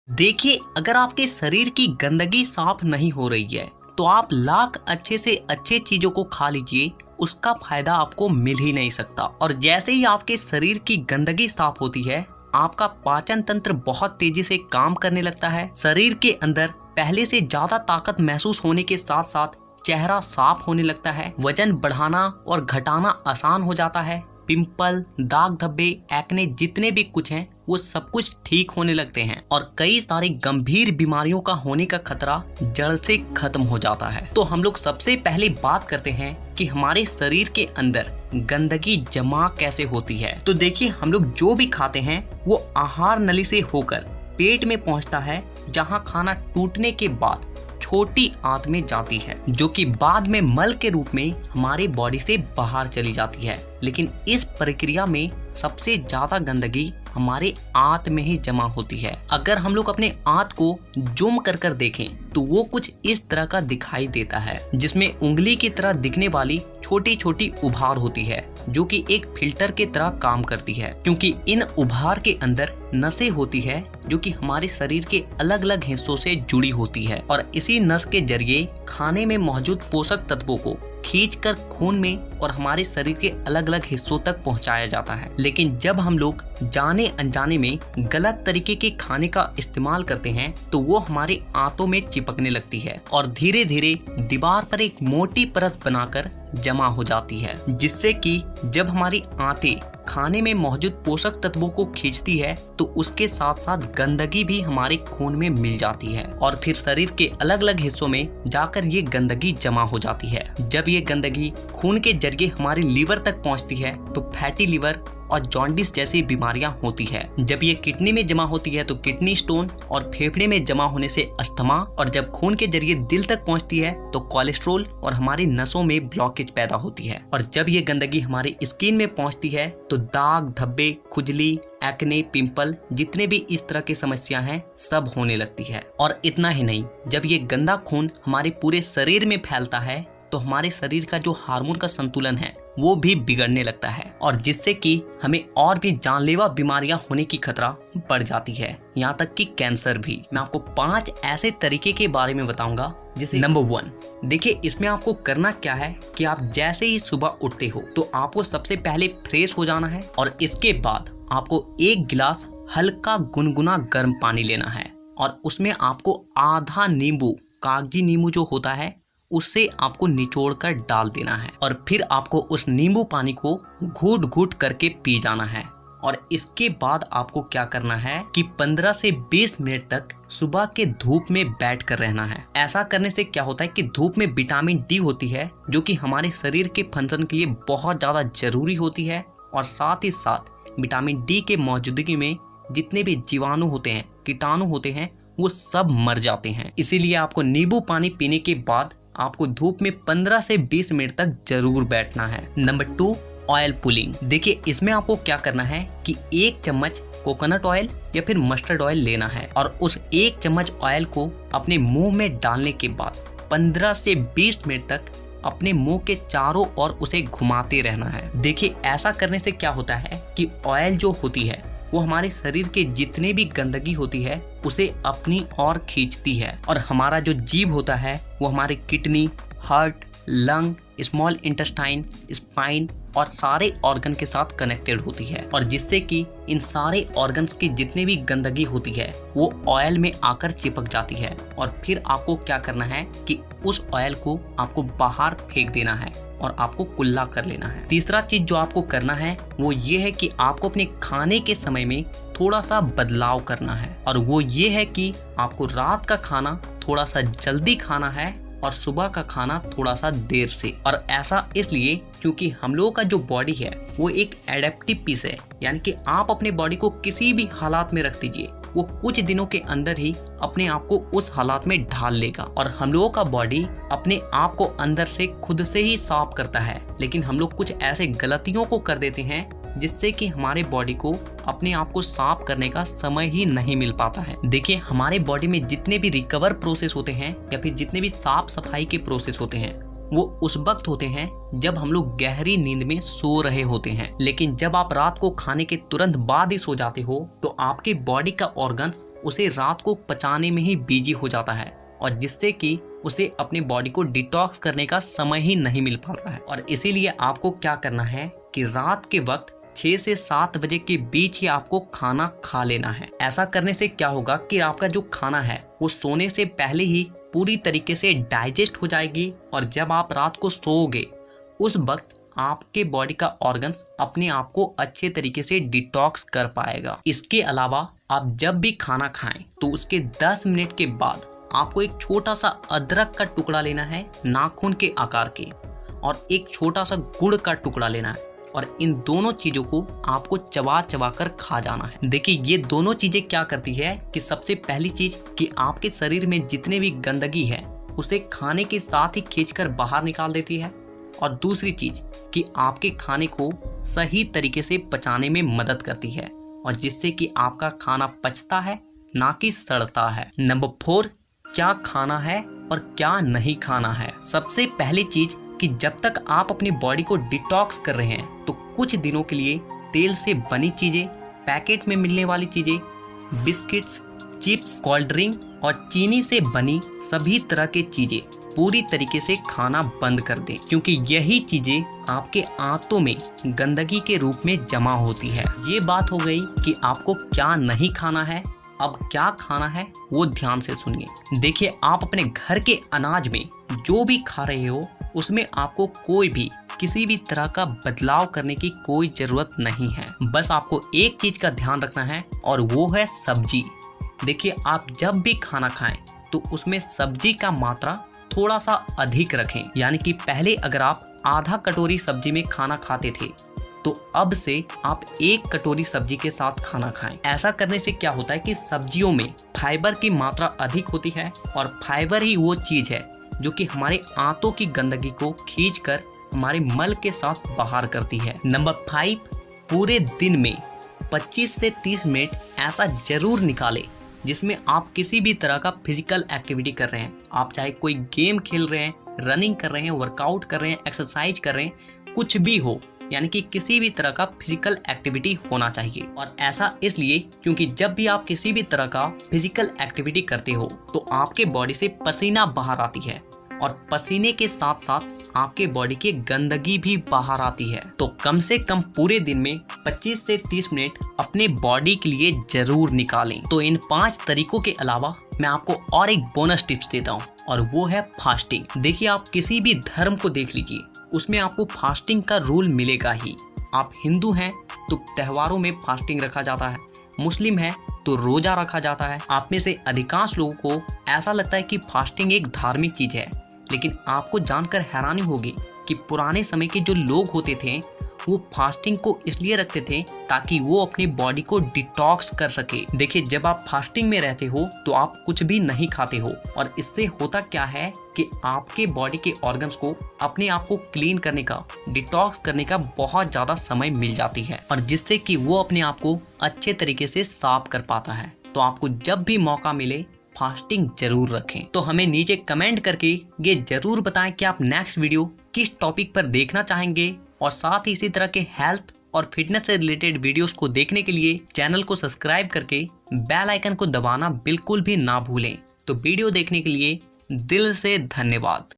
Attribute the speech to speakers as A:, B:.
A: देखिए, अगर आपके शरीर की गंदगी साफ नहीं हो रही है तो आप लाख अच्छे से अच्छे चीजों को खा लीजिए, उसका फायदा आपको मिल ही नहीं सकता। और जैसे ही आपके शरीर की गंदगी साफ होती है, आपका पाचन तंत्र बहुत तेजी से काम करने लगता है। शरीर के अंदर पहले से ज्यादा ताकत महसूस होने के साथ साथ चेहरा साफ होने लगता है। वजन बढ़ाना और घटाना आसान हो जाता है। पिंपल, दाग धब्बे, एक्ने जितने भी कुछ हैं वो सब कुछ ठीक होने लगते हैं और कई सारी गंभीर बीमारियों का होने का खतरा जड़ से खत्म हो जाता है। तो हम लोग सबसे पहले बात करते हैं कि हमारे शरीर के अंदर गंदगी जमा कैसे होती है। तो देखिए, हम लोग जो भी खाते हैं वो आहार नली से होकर पेट में पहुंचता है, जहां खाना टूटने के बाद छोटी आंत में जाती है, जो कि बाद में मल के रूप में हमारे बॉडी से बाहर चली जाती है। लेकिन इस प्रक्रिया में सबसे ज्यादा गंदगी हमारे आंत में ही जमा होती है। अगर हम लोग अपने आंत को जूम कर कर देखें तो वो कुछ इस तरह का दिखाई देता है, जिसमें उंगली की तरह दिखने वाली छोटी छोटी उभार होती है, जो कि एक फिल्टर के तरह काम करती है, क्योंकि इन उभार के अंदर नसें होती है जो कि हमारे शरीर के अलग अलग हिस्सों से जुड़ी होती है और इसी नस के जरिए खाने में मौजूद पोषक तत्वों को खींचकर खून में और हमारे शरीर के अलग अलग हिस्सों तक पहुंचाया जाता है। लेकिन जब हम लोग जाने अनजाने में गलत तरीके के खाने का इस्तेमाल करते हैं तो वो हमारे आंतों में चिपकने लगती है और धीरे धीरे दीवार पर एक मोटी परत बनाकर जमा हो जाती है, जिससे कि जब हमारी आंतें खाने में मौजूद पोषक तत्वों को खींचती है तो उसके साथ साथ गंदगी भी हमारे खून में मिल जाती है और फिर शरीर के अलग अलग हिस्सों में जाकर ये गंदगी जमा हो जाती है। जब ये गंदगी खून के जरिए हमारे लीवर तक पहुंचती है तो फैटी लीवर और जॉन्डिस जैसी बीमारियां होती है। जब ये किडनी में जमा होती है तो किडनी स्टोन और फेफड़े में जमा होने से अस्थमा, और जब खून के जरिए दिल तक पहुंचती है तो कोलेस्ट्रोल और हमारी नसों में ब्लॉकेज पैदा होती है। और जब ये गंदगी हमारी स्किन में पहुंचती है तो दाग धब्बे, खुजली, एक्ने, पिंपल जितने भी इस तरह की समस्या हैं सब होने लगती है। और इतना ही नहीं, जब ये गंदा खून हमारे पूरे शरीर में फैलता है तो हमारे शरीर का जो हार्मोन का संतुलन है वो भी बिगड़ने लगता है और जिससे कि हमें और भी जानलेवा बीमारियां होने की खतरा बढ़ जाती है, यहाँ तक कि कैंसर भी। मैं आपको 5 ऐसे तरीके के बारे में बताऊंगा। जैसे नंबर 1, देखिए इसमें आपको करना क्या है कि आप जैसे ही सुबह उठते हो तो आपको सबसे पहले फ्रेश हो जाना है और इसके बाद आपको 1 गिलास हल्का गुनगुना गर्म पानी लेना है और उसमें आपको आधा नींबू, कागजी नींबू जो होता है, उससे आपको निचोड़कर डाल देना है और फिर आपको उस नींबू पानी को घूट घूट करके पी जाना है। और इसके बाद आपको क्या करना है कि 15 से 20 मिनट तक सुबह के धूप में बैठ कर रहना है। ऐसा करने से क्या होता है कि धूप में विटामिन डी होती है, जो कि हमारे शरीर के फंक्शन के लिए बहुत ज़्यादा जरूरी होती है और साथ ही साथ विटामिन डी के मौजूदगी में जितने भी जीवाणु होते हैं, कीटाणु होते हैं, वो सब मर जाते हैं। इसीलिए आपको नींबू पानी पीने के बाद आपको धूप में 15 से 20 मिनट तक जरूर बैठना है। Number 2, oil pulling. देखिए इसमें आपको क्या करना है कि 1 चम्मच कोकोनट ऑयल या फिर मस्टर्ड ऑयल लेना है और उस 1 चम्मच ऑयल को अपने मुंह में डालने के बाद 15 से 20 मिनट तक अपने मुंह के चारों ओर उसे घुमाते रहना है। देखिए ऐसा करने से क्या होता है कि ऑयल जो होती है वो हमारे शरीर के जितने भी गंदगी होती है उसे अपनी ओर खींचती है और हमारा जो जीभ होता है वो हमारे kidney, heart, lung, small intestine, spine और सारे ऑर्गन के साथ कनेक्टेड होती है और जिससे कि इन सारे ऑर्गन्स की जितने भी गंदगी होती है वो ऑयल में आकर चिपक जाती है और फिर आपको क्या करना है कि उस ऑयल को आपको बाहर फेंक देना है और आपको कुल्ला कर लेना है। तीसरा चीज जो आपको करना है वो ये है कि आपको अपने खाने के समय में थोड़ा सा बदलाव करना है और वो ये है कि आपको रात का खाना थोड़ा सा जल्दी खाना है और सुबह का खाना थोड़ा सा देर से। और ऐसा इसलिए क्योंकि हम लोगों का जो बॉडी है वो एक एडेप्टिव पीस है, यानी कि आप अपने बॉडी को किसी भी हालात में रख दीजिए, वो कुछ दिनों के अंदर ही अपने आप को उस हालात में ढाल लेगा। और हम लोगों का बॉडी अपने आप को अंदर से खुद से ही साफ करता है, लेकिन हम लोग कुछ ऐसे गलतियों को कर देते हैं जिससे कि हमारे बॉडी को अपने आप को साफ करने का समय ही नहीं मिल पाता है। देखिए हमारे बॉडी में जितने भी रिकवर प्रोसेस होते हैं या फिर जितने भी साफ सफाई के प्रोसेस होते हैं वो उस वक्त होते हैं जब हम लोग गहरी नींद में सो रहे होते हैं। लेकिन जब आप रात को खाने के तुरंत बाद ही सो जाते हो तो आपके बॉडी का ऑर्गन्स उसे रात को पचाने में ही बिजी हो जाता है, और जिससे कि उसे अपनी बॉडी को डिटॉक्स करने का समय ही नहीं मिल पाता है। और इसीलिए आपको क्या करना है कि रात के वक्त 6 से 7 बजे के बीच ही आपको खाना खा लेना है। ऐसा करने से क्या होगा कि आपका जो खाना है वो सोने से पहले ही पूरी तरीके से डाइजेस्ट हो जाएगी, और जब आप रात को सोओगे उस वक्त आपके बॉडी का ऑर्गन्स अपने आप को अच्छे तरीके से डिटॉक्स कर पाएगा। इसके अलावा आप जब भी खाना खाएं तो उसके 10 मिनट के बाद आपको एक छोटा सा अदरक का टुकड़ा लेना है नाखून के आकार के, और एक छोटा सा गुड़ का टुकड़ा लेना है, और इन दोनों चीजों को आपको चबा चबा कर खा जाना है। देखिए ये दोनों चीजें क्या करती है कि सबसे पहली चीज कि आपके शरीर में जितने भी गंदगी है उसे खाने के साथ ही खींचकर बाहर निकाल देती है, और दूसरी चीज कि आपके खाने को सही तरीके से पचाने में मदद करती है, और जिससे कि आपका खाना पचता है ना कि सड़ता है। नंबर 4, क्या खाना है और क्या नहीं खाना है। सबसे पहली चीज कि जब तक आप अपनी बॉडी को डिटॉक्स कर रहे हैं तो कुछ दिनों के लिए तेल से बनी चीजें, पैकेट में मिलने वाली चीजें, बिस्किट्स, चिप्स, कोल्ड ड्रिंक और चीनी से बनी सभी तरह की चीजें पूरी तरीके से खाना बंद कर दें, क्योंकि यही चीजें आपके आंतों में गंदगी के रूप में जमा होती है। ये बात हो गई कि आपको क्या नहीं खाना है। अब क्या खाना है वो ध्यान से सुनिए। देखिए आप अपने घर के अनाज में जो भी खा रहे हो उसमें आपको कोई भी किसी भी तरह का बदलाव करने की कोई जरूरत नहीं है। बस आपको एक चीज का ध्यान रखना है और वो है सब्जी। देखिए आप जब भी खाना खाएं तो उसमें सब्जी का मात्रा थोड़ा सा अधिक रखें। यानी कि पहले अगर आप आधा कटोरी सब्जी में खाना खाते थे तो अब से आप 1 कटोरी सब्जी के साथ खाना खाएं। ऐसा करने से क्या होता है कि सब्जियों में फाइबर की मात्रा अधिक होती है, और फाइबर ही वो चीज है जो कि हमारे आंतों की गंदगी को खींचकर हमारे मल के साथ बाहर करती है। नंबर 5, पूरे दिन में 25 से 30 मिनट ऐसा जरूर निकालें जिसमें आप किसी भी तरह का फिजिकल एक्टिविटी कर रहे हैं। आप चाहे कोई गेम खेल रहे हैं, रनिंग कर रहे हैं, वर्कआउट कर रहे हैं, एक्सरसाइज कर रहे हैं, कुछ भी हो, यानी कि किसी भी तरह का फिजिकल एक्टिविटी होना चाहिए। और ऐसा इसलिए क्योंकि जब भी आप किसी भी तरह का फिजिकल एक्टिविटी करते हो तो आपके बॉडी से पसीना बाहर आती है, और पसीने के साथ साथ आपके बॉडी की गंदगी भी बाहर आती है। तो कम से कम पूरे दिन में 25 से 30 मिनट अपने बॉडी के लिए जरूर निकालें। तो इन 5 तरीकों के अलावा मैं आपको और एक बोनस टिप्स देता हूँ, और वो है फास्टिंग। देखिए आप किसी भी धर्म को देख लीजिए, उसमें आपको फास्टिंग का रूल मिलेगा ही। आप हिंदू हैं तो त्योहारों में फास्टिंग रखा जाता है, मुस्लिम है तो रोजा रखा जाता है। आप में से अधिकांश लोगों को ऐसा लगता है कि फास्टिंग एक धार्मिक चीज है, लेकिन आपको जानकर हैरानी होगी कि पुराने समय के जो लोग होते थे वो फास्टिंग को इसलिए रखते थे ताकि वो अपनी बॉडी को डिटॉक्स कर सके। देखिए जब आप फास्टिंग में रहते हो तो आप कुछ भी नहीं खाते हो, और इससे होता क्या है कि आपके बॉडी के ऑर्गन्स को अपने आप को क्लीन करने का, डिटॉक्स करने का बहुत ज़्यादा समय मिल जाती है, और जिससे कि वो अपने आप को अच्छे तरीके से साफ कर पाता है। तो आपको जब भी मौका मिले फास्टिंग जरूर रखें। तो हमें नीचे कमेंट करके ये जरूर बताएं कि आप नेक्स्ट वीडियो किस टॉपिक पर देखना चाहेंगे, और साथ ही इसी तरह के हेल्थ और फिटनेस से रिलेटेड वीडियोस को देखने के लिए चैनल को सब्सक्राइब करके बेल आइकन को दबाना बिल्कुल भी ना भूलें। तो वीडियो देखने के लिए दिल से धन्यवाद।